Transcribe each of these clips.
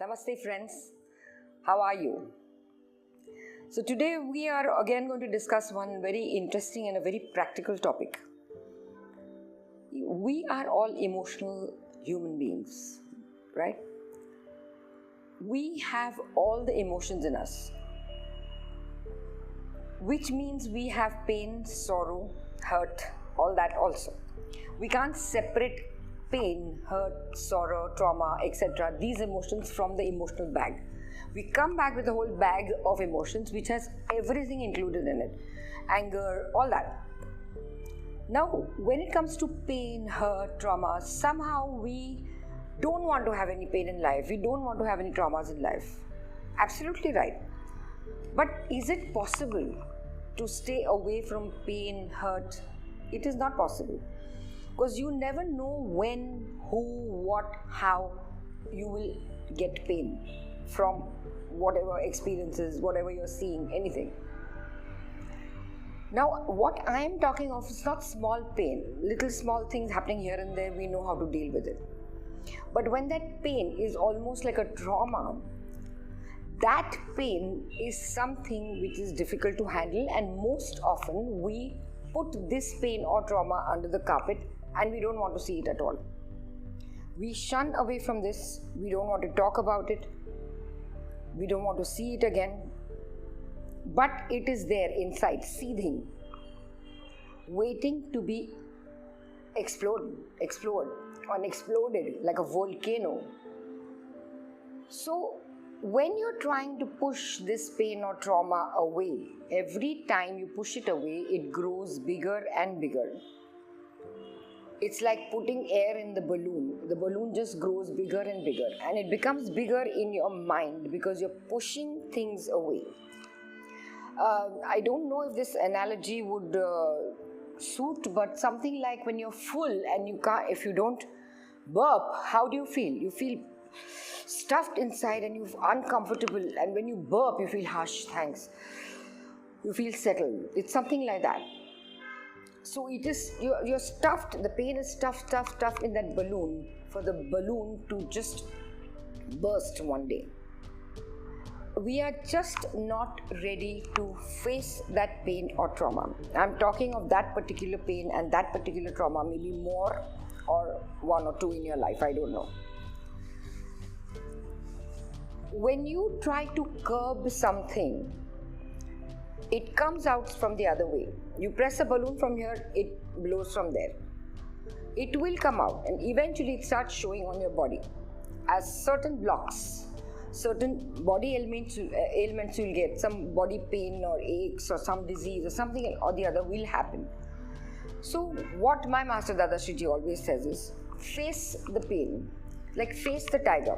Namaste friends, how are you? So today we are again going to discuss one very interesting and a very practical topic. We are all emotional human beings, right? We have all the emotions in us, which means we have pain, sorrow, hurt, all that also. We can't separate pain, hurt, sorrow, trauma, etc. these emotions from the emotional bag. We come back with a whole bag of emotions which has everything included in it. Anger, all that. Now, when it comes to pain, hurt, trauma, somehow we don't want to have any pain in life. We don't want to have any traumas in life. Absolutely right. But is it possible to stay away from pain, hurt? It is not possible. Because you never know when, who, what, how you will get pain from whatever experiences, whatever you're seeing, anything. Now, what I am talking of is not small pain, little small things happening here and there, we know how to deal with it. But when that pain is almost like a trauma, that pain is something which is difficult to handle, and most often we put this pain or trauma under the carpet and we don't want to see it at all. We shun away from this, we don't want to talk about it, we don't want to see it again, but it is there inside, seething, waiting to be explored or exploded like a volcano. So when you're trying to push this pain or trauma away, every time you push it away, it grows bigger and bigger. It's like putting air in the balloon. The balloon just grows bigger and bigger, and it becomes bigger in your mind because you're pushing things away. I don't know if this analogy would suit, but something like when you're full and you can't, if you don't burp, how do you feel? You feel stuffed inside and you're uncomfortable, and when you burp, you feel hush, thanks. You feel settled. It's something like that. So it is, you're stuffed, the pain is stuffed in that balloon for the balloon to just burst one day. We are just not ready to face that pain or trauma. I'm talking of that particular pain and that particular trauma, maybe more or one or two in your life, I don't know. When you try to curb something, it comes out from the other way. You press a balloon from here, it blows from there. It will come out and eventually it starts showing on your body as certain blocks, certain body ailments you'll get, some body pain or aches or some disease or something or the other will happen. So what my Master Dada Shriji always says is, face the pain, like face the tiger.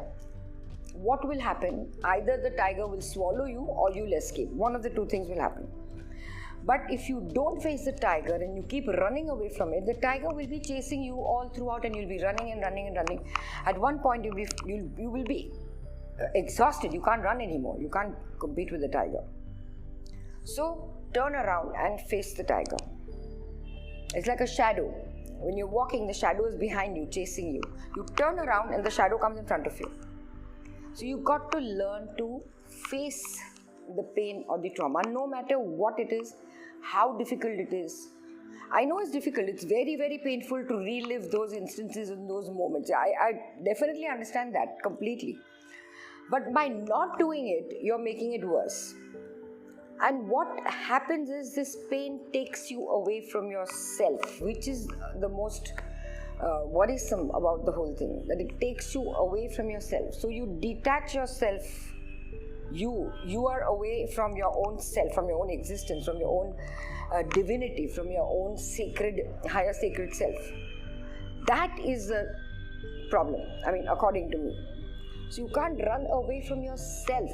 What will happen? Either the tiger will swallow you or you'll escape. One of the two things will happen. But if you don't face the tiger and you keep running away from it, the tiger will be chasing you all throughout and you'll be running and running and running. At one point you will be exhausted. You can't run anymore. You can't compete with the tiger. So turn around and face the tiger. It's like a shadow. When you're walking, the shadow is behind you, chasing you. You turn around and the shadow comes in front of you. So you got to learn to face the pain or the trauma, no matter what it is, how difficult it is. I know it's difficult. It's very, very painful to relive those instances and those moments. I definitely understand that completely. But by not doing it, you're making it worse. And what happens is this pain takes you away from yourself, which is the most worrisome about the whole thing, that it takes you away from yourself. So you detach yourself, you are away from your own self, from your own existence, from your own divinity, from your own sacred, higher sacred self. That is the problem, according to me. So you can't run away from yourself.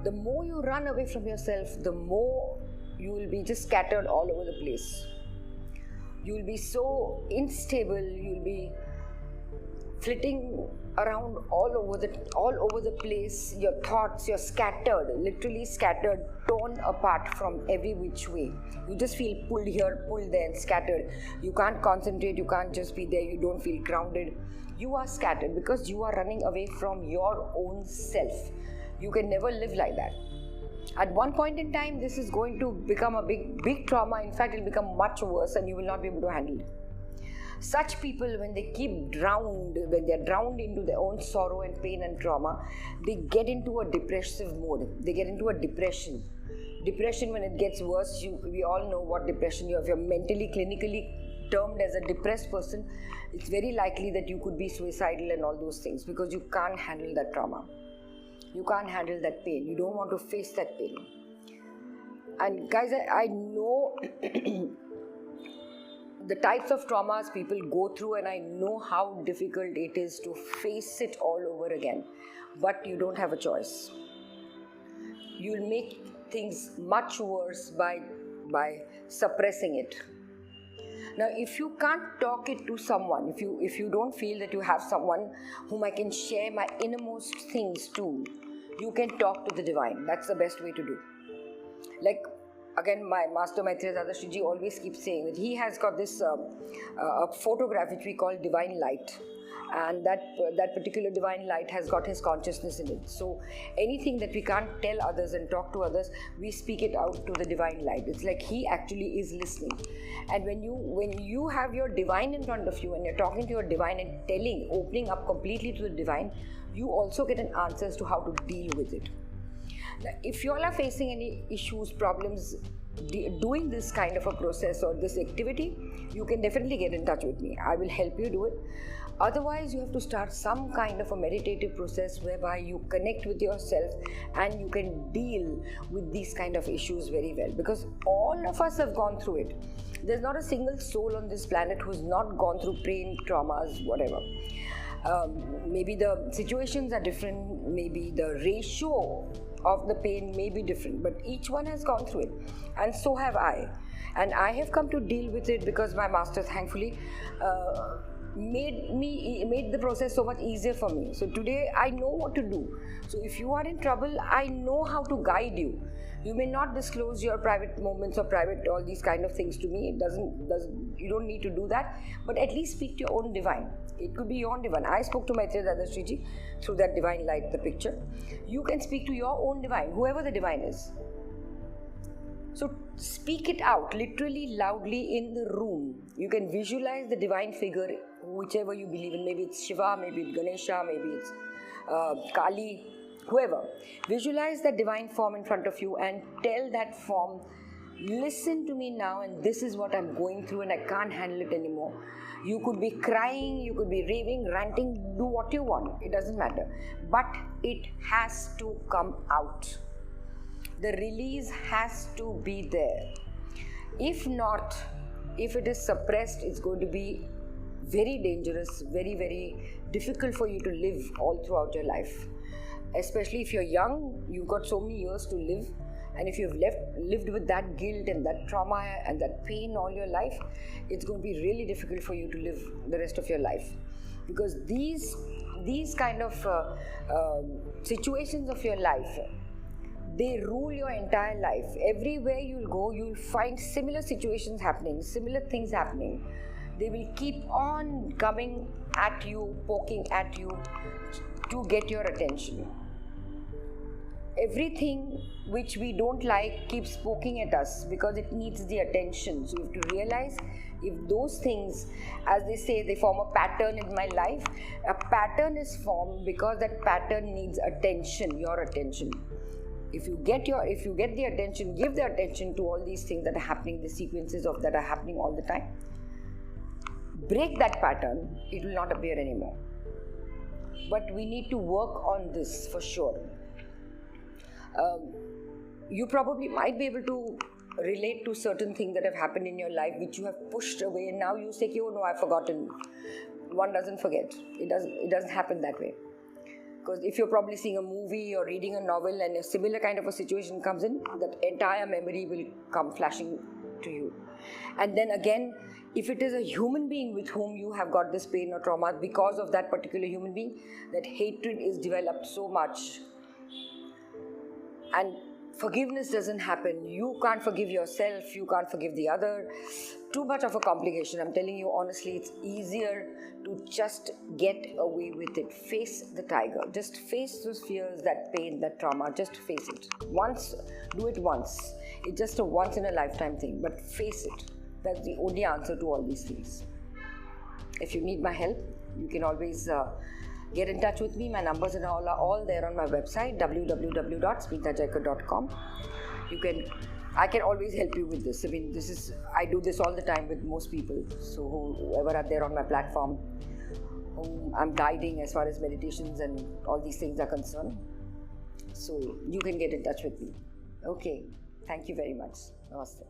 The more you run away from yourself, the more you will be just scattered all over the place. You will be so unstable, you will be flitting around all over the place. Your thoughts, you're scattered, literally scattered, torn apart from every which way. You just feel pulled here, pulled there, and scattered. You can't concentrate, you can't just be there, you don't feel grounded. You are scattered because you are running away from your own self. You can never live like that. At one point in time, this is going to become a big trauma. In fact, it will become much worse and you will not be able to handle it. Such people, when they're drowned into their own sorrow and pain and trauma, they get into a depressive mode. They get into a depression. Depression, when it gets worse, we all know what depression you have. If you're mentally, clinically termed as a depressed person, it's very likely that you could be suicidal and all those things because you can't handle that trauma. You can't handle that pain. You don't want to face that pain. And guys, I know the types of traumas people go through, and I know how difficult it is to face it all over again. But you don't have a choice. You'll make things much worse by suppressing it. Now, if you can't talk it to someone, if you don't feel that you have someone whom I can share my innermost things to, you can talk to the divine. That's the best way to do. Like, again, my master Maitreya Dadashriji always keeps saying that he has got this a photograph which we call divine light, and that particular divine light has got his consciousness in it. So anything that we can't tell others and talk to others, we speak it out to the divine light. It's like he actually is listening. And when you have your divine in front of you and you're talking to your divine and opening up completely to the divine, you also get an answer as to how to deal with it. Now, if you all are facing any issues, problems, doing this kind of a process or this activity, you can definitely get in touch with me. I will help you do it. Otherwise, you have to start some kind of a meditative process whereby you connect with yourself and you can deal with these kind of issues very well, because all of us have gone through it. There's not a single soul on this planet who's not gone through pain, traumas, whatever. Maybe the situations are different, maybe the ratio of the pain may be different, but each one has gone through it, and so have I. And I have come to deal with it because my master, thankfully, made the process so much easier for me. So today I know what to do. So if you are in trouble, I know how to guide you. You may not disclose your private moments or private all these kind of things to me. You don't need to do that, but at least speak to your own divine. It could be your own divine. I spoke to Maitreya Dadashriji through that divine light, the picture. You can speak to your own divine, whoever the divine is. So speak it out, literally loudly in the room. You can visualize the divine figure, whichever you believe in. Maybe it's Shiva, maybe it's Ganesha, maybe it's Kali, whoever. Visualize that divine form in front of you and tell that form, listen to me now, and this is what I'm going through and I can't handle it anymore. You could be crying, you could be raving, ranting, do what you want. It doesn't matter. But it has to come out. The release has to be there. If not, if it is suppressed, it's going to be very dangerous, very, very difficult for you to live all throughout your life. Especially if you're young, you've got so many years to live. And if you've lived with that guilt and that trauma and that pain all your life, it's going to be really difficult for you to live the rest of your life. Because these kind of situations of your life, they rule your entire life. Everywhere you'll go, you'll find similar situations happening, similar things happening. They will keep on coming at you, poking at you to get your attention. Everything which we don't like keeps poking at us because it needs the attention. So you have to realize, if those things, as they say, they form a pattern in my life, a pattern is formed because that pattern needs attention, your attention. If you get the attention, give the attention to all these things that are happening, the sequences of that are happening all the time. Break that pattern, it will not appear anymore. But we need to work on this for sure. You probably might be able to relate to certain things that have happened in your life which you have pushed away, and now you say, oh no, I've forgotten. One doesn't forget. It doesn't happen that way. Because if you're probably seeing a movie or reading a novel and a similar kind of a situation comes in, that entire memory will come flashing to you. And then again, if it is a human being with whom you have got this pain or trauma, because of that particular human being, that hatred is developed so much. And forgiveness doesn't happen. You can't forgive yourself, you can't forgive the other. Too much of a complication. I'm telling you honestly, it's easier to just get away with it. Face the tiger. Just face those fears, that pain, that trauma. Just face it. Once, do it once. It's just a once in a lifetime thing, but face it. That's the only answer to all these things. If you need my help, you can always get in touch with me. My numbers and all are all there on my website, www.smitajaikar.com. I can always help you with this. I mean, I do this all the time with most people. So whoever are there on my platform, whom I'm guiding as far as meditations and all these things are concerned. So you can get in touch with me. Okay. Thank you very much. Namaste.